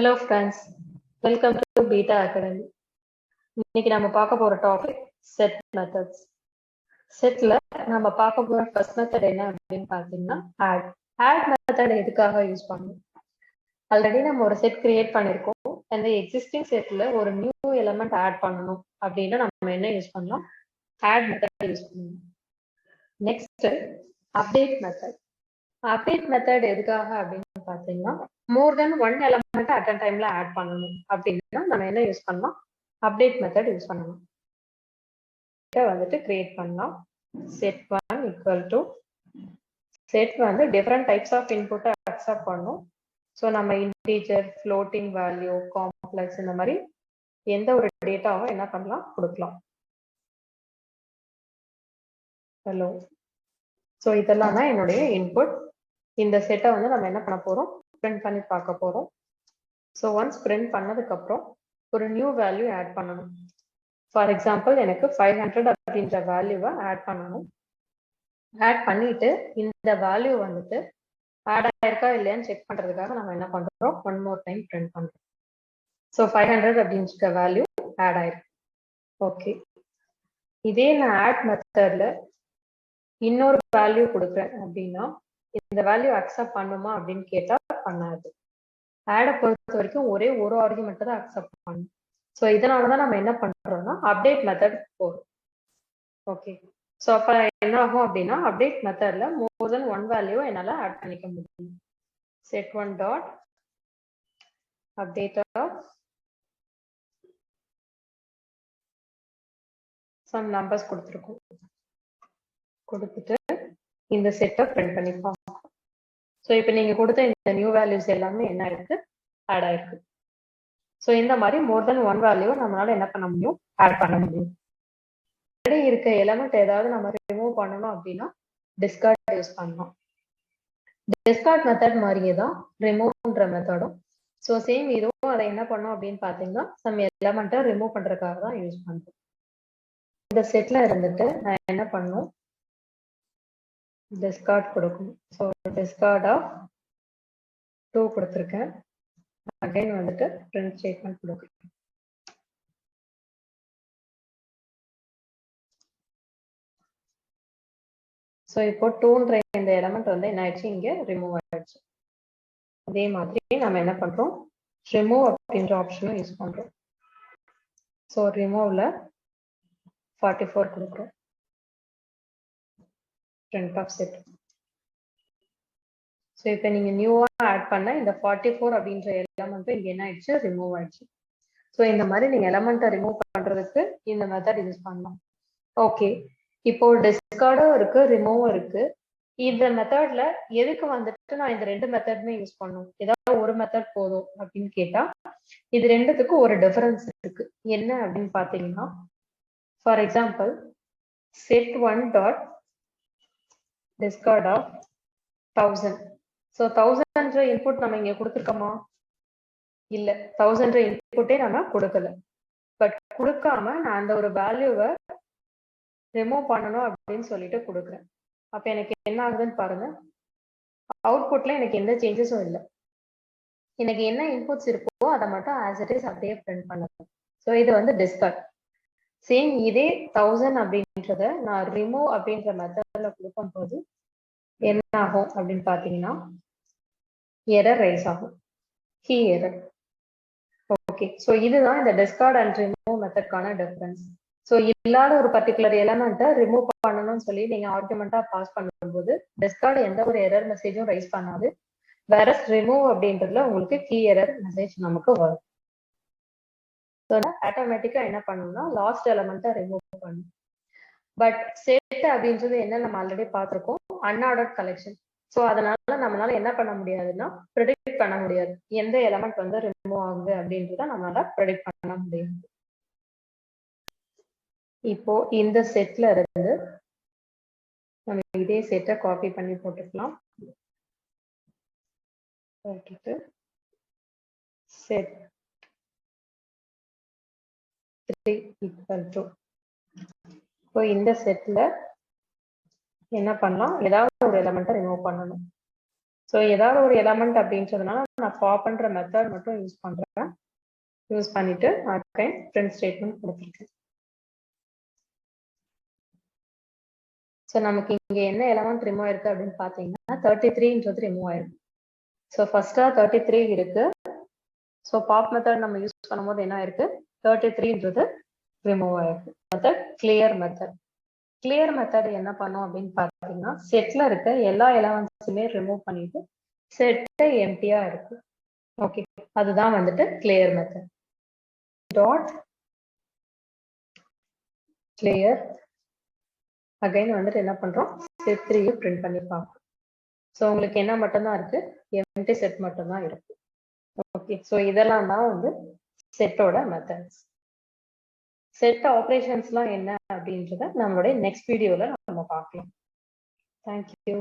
Hello friends, welcome to BITA Academy. இன்னைக்கு நம்ம பார்க்க போற டாபிக் செட் மெத்தட்ஸ். செட்ல நம்ம பார்க்க போற ஃபர்ஸ்ட் மெத்தட் என்ன அப்படின்னு பார்த்தீங்கன்னா ஆட் மெத்தட் எதுக்காக யூஸ் பண்ணணும்? ஆல்ரெடி நம்ம ஒரு செட் கிரியேட் பண்ணிருக்கோம். அந்த எக்ஸிஸ்டிங் செட்ல ஒரு நியூ எலிமெண்ட் ஆட் பண்ணணும் அப்படின்னா நம்ம என்ன யூஸ் பண்ணலாம்? ஆட் மெத்தட் யூஸ் பண்ணணும். Next update method. Update method எதுக்காக அப்படின்னு பார்த்தீங்கன்னா மோர் then one element at a டைம்ல ஆட் பண்ணணும் அப்படின்னா நம்ம என்ன யூஸ் பண்ணலாம்? அப்டேட் மெத்தட் யூஸ் பண்ணலாம். வந்துட்டு கிரியேட் பண்ணலாம். Set one equal to set வந்து டிஃப்ரெண்ட் டைப்ஸ் ஆஃப் இன்புட்டை அக்செப்ட் பண்ணும். ஸோ நம்ம இன்டீஜர், ஃப்ளோட்டிங் வேல்யூ, காம்ப்ளெக்ஸ் இந்த மாதிரி எந்த ஒரு டேட்டாவும் என்ன பண்ணலாம்? கொடுக்கலாம். ஹலோ. ஸோ இதெல்லாம் தான் என்னுடைய இன்புட். இந்த செட்டை வந்து நம்ம என்ன பண்ண போறோம்? பிரிண்ட் பண்ணி பார்க்க போறோம். ஸோ ஒன்ஸ் பிரிண்ட் பண்ணதுக்கு அப்புறம் ஒரு நியூ வேல்யூ ஆட் பண்ணணும். ஃபார் எக்ஸாம்பிள் எனக்கு 500 அப்படின்ற வேல்யூவை ஆட் பண்ணணும். ஆட் பண்ணிட்டு இந்த வேல்யூ வந்துட்டு ஆட் ஆயிருக்கா இல்லையான்னு செக் பண்றதுக்காக நம்ம என்ன பண்றோம்? ஒன் மோர் டைம் பிரிண்ட் பண்றோம். ஸோ 500 அப்படின்ற வேல்யூ ஆட் ஆயிருக்கு. ஓகே, இதே நான் ஆட் மெத்தட்ல இன்னொரு வேல்யூ கொடுக்குறேன் அப்படின்னா இந்த வேல்யூ அக்செப்ட் பண்ணுமா அப்படின்னு கேட்டா பண்ணாது. ஆடை பொறுத்த வரைக்கும் ஒரே ஒரு ஆர்குமெண்ட் தான் அக்செப்ட் பண்ணும். ஸோ இதனாலதான் நம்ம என்ன பண்றோம்னா அப்டேட் மெத்தட் போறோம். ஓகே, ஸோ அப்ப என்ன ஆகும் அப்படின்னா அப்டேட் மெத்தட்ல மோர் தென் ஒன் வேல்யூ என்னால ஆட் பண்ணிக்க முடியும். Set one dot update of some numbers கொடுத்துருக்கோம். கொடுத்துட்டு இந்த செட்டை பிரிண்ட் பண்ணி பார்ப்போம். ஸோ இப்போ நீங்க கொடுத்த இந்த நியூ வேல்யூஸ் எல்லாமே என்ன இருக்கு? ஆட் ஆயிருக்கு. ஸோ இந்த மாதிரி மோர் தென் ஒன் வேல்யூ நம்மளால என்ன பண்ண முடியும்? ஆட் பண்ண முடியும். ஆல்ரெடி இருக்க எலிமெண்ட் ஏதாவது நம்ம ரிமூவ் பண்ணணும் அப்படின்னா டிஸ்கார்ட் யூஸ் பண்ணலாம். டிஸ்கார்ட் மெத்தட் மாதிரியே தான் ரிமூவ்ன்ற மெத்தடும். ஸோ சேம் இதுவும் அதை என்ன பண்ணோம் அப்படின்னு பார்த்தீங்கன்னா நம்ம எலிமெண்ட்டை ரிமூவ் பண்றதுக்காக தான் யூஸ் பண்றோம். இந்த செட்ல இருந்துட்டு நான் என்ன பண்ணணும்? டிஸ்கார்ட் கொடுக்கணும். ஸோ டிஸ்கார்ட் ஆஃப் 2 கொடுத்துருக்கேன். அகைன் வந்துட்டு பிரிண்ட் ஸ்டேட்மெண்ட் கொடுக்குறேன். ஸோ இப்போ 2ன்ற இந்த எலிமெண்ட் வந்து என்ன ஆயிடுச்சு? இங்க ரிமூவ் ஆயிடுச்சு. அதே மாதிரி நம்ம என்ன பண்றோம்? ரிமூவ் அப்படின்ற ஆப்ஷனும் யூஸ் பண்றோம். ஸோ ரிமூவ்ல 44 கொடுக்குறோம். Print of set. ஸோ இப்போ நீங்க நியூவா ஆட் பண்ண இந்த 44 அப்படின்ற எலிமெண்ட் இங்க என்ன ஆயிடுச்சு? ரிமூவ் ஆயிடுச்சு. ஸோ இந்த மாதிரி நீங்க எலிமெண்ட்டை ரிமூவ் பண்றதுக்கு இந்த மெத்தட் யூஸ் பண்ணலாம். ஓகே, இப்போ டிஸ்கார்டும் இருக்கு, ரிமூவும் இருக்கு. இந்த மெத்தட்ல எதுக்கு வந்துட்டு நான் இந்த ரெண்டு மெத்தடுமே யூஸ் பண்ணும்? ஏதாவது ஒரு மெத்தட் போதும் அப்படின்னு கேட்டா இது ரெண்டுத்துக்கும் ஒரு டிஃபரன்ஸ் இருக்கு. என்ன அப்படின்னு பாத்தீங்கன்னா for example set one dot discard of 1000. So 1000 input நம்ம இங்க கொடுத்துருக்கோமா? இல்ல, 1000 இன்புட்டே நம்ம கொடுக்கல. பட் கொடுக்காம நான் அந்த ஒரு வேல்யூவை ரிமூவ் பண்ணணும் அப்படின்னு சொல்லிட்டு கொடுக்குறேன். அப்ப எனக்கு என்ன ஆகுதுன்னு பாருங்க. அவுட்புட்ல எனக்கு எந்த சேஞ்சஸும் இல்லை. எனக்கு என்ன இன்புட்ஸ் இருக்கோ அதை மட்டும் ஆஸ் இட் இஸ் அப்படியே பிரிண்ட் பண்ணுறேன். ஸோ இது வந்து டிஸ்கார்ட். சேம் இதே 1000 அப்படின்றத நான் ரிமூவ் அப்படின்ற மெத்தட்ல கொடுக்கும் போது என்ன ஆகும் அப்படின்னு பாத்தீங்கன்னா எரர் ரைஸ் ஆகும். Key error. ஓகே, ஸோ இதுதான் இந்த டிஸ்கார்ட் அண்ட் ரிமூவ் மெத்தட்கான டிஃபரன்ஸ். ஸோ இல்லாத ஒரு பர்டிகுலர் எலிமெண்ட்டை ரிமூவ் பண்ணணும்னு சொல்லி நீங்க ஆர்குமெண்டா பாஸ் பண்ணும்போது டிஸ்கார்ட் எந்த ஒரு எரர் மெசேஜும் ரைஸ் பண்ணாது. வேற ரிமூவ் அப்படின்றதுல உங்களுக்கு கீ எரர் மெசேஜ் நமக்கு வரும். ஸோ ஆட்டோமேட்டிக்கா என்ன பண்ணணும்னா லாஸ்ட் எலிமெண்ட்டை ரிமூவ் பண்ணும். பட் செட் அப்படின்றது என்ன நம்ம ஆல்ரெடி பார்த்துருக்கோம், அன்ஆர்டர்ட் கலெக்ஷன். ஸோ அதனால நம்மளால என்ன பண்ண முடியாதுன்னா ப்ரெடிக்ட் பண்ண முடியாது எந்த எலிமெண்ட் வந்து ரிமூவ் ஆகுது அப்படின்றத நம்மளால ப்ரெடிக்ட் பண்ண முடியாது. இப்போ இந்த செட்ல இருந்து நம்ம இதே செட்டை காப்பி பண்ணி போட்டுக்கலாம். போட்டுட்டு செட் 3 ஈக்குவல் டு இப்போ இந்த செட்ல என்ன பண்ணலாம்? ஏதாவது ஒரு எலிமெண்ட்டை ரிமூவ் பண்ணணும். ஸோ ஏதாவது ஒரு எலமெண்ட் அப்படின்றதுனால நான் பாப்ன்ற மெத்தட் மட்டும் யூஸ் பண்றேன். யூஸ் பண்ணிட்டு அகைன் பிரிண்ட் ஸ்டேட்மெண்ட் கொடுத்துருக்கேன். ஸோ நமக்கு இங்க என்ன எலமெண்ட் ரிமூவ் ஆயிருக்கு அப்படின்னு பாத்தீங்கன்னா 33ன்றது ரிமூவ் ஆயிருக்கு. ஸோ ஃபர்ஸ்டா 33 இருக்கு. ஸோ பாப் மெத்தட் நம்ம யூஸ் பண்ணும்போது என்ன ஆயிருக்கு, 33ன்றது ரிமூவ் ஆயிருக்கு. Method clear method. Clear method என்ன பண்ணும் அப்படின்னு பாத்தீங்கன்னா செட்ல இருக்க எல்லா எலமெண்ட்ஸுமே ரிமூவ் பண்ணிட்டு செட் எம்டியா இருக்கு. ஓகே, அதுதான் வந்துட்டு clear method. Dot clear again வந்துட்டு என்ன பண்றோம், செட் 3 பிரிண்ட் பண்ணி பார்ப்போம். ஸோ உங்களுக்கு என்ன மட்டும்தான் இருக்கு, எம்டி செட் மட்டும்தான் இருக்கு. ஓகே, ஸோ இதெல்லாம் தான் வந்து செட்டோட மெத்தட்ஸ். செட் ஆப்ரேஷன்ஸ்லாம் என்ன அப்படின்றத நம்மளுடைய நெக்ஸ்ட் வீடியோல நம்ம பார்க்கலாம். தேங்க்யூ.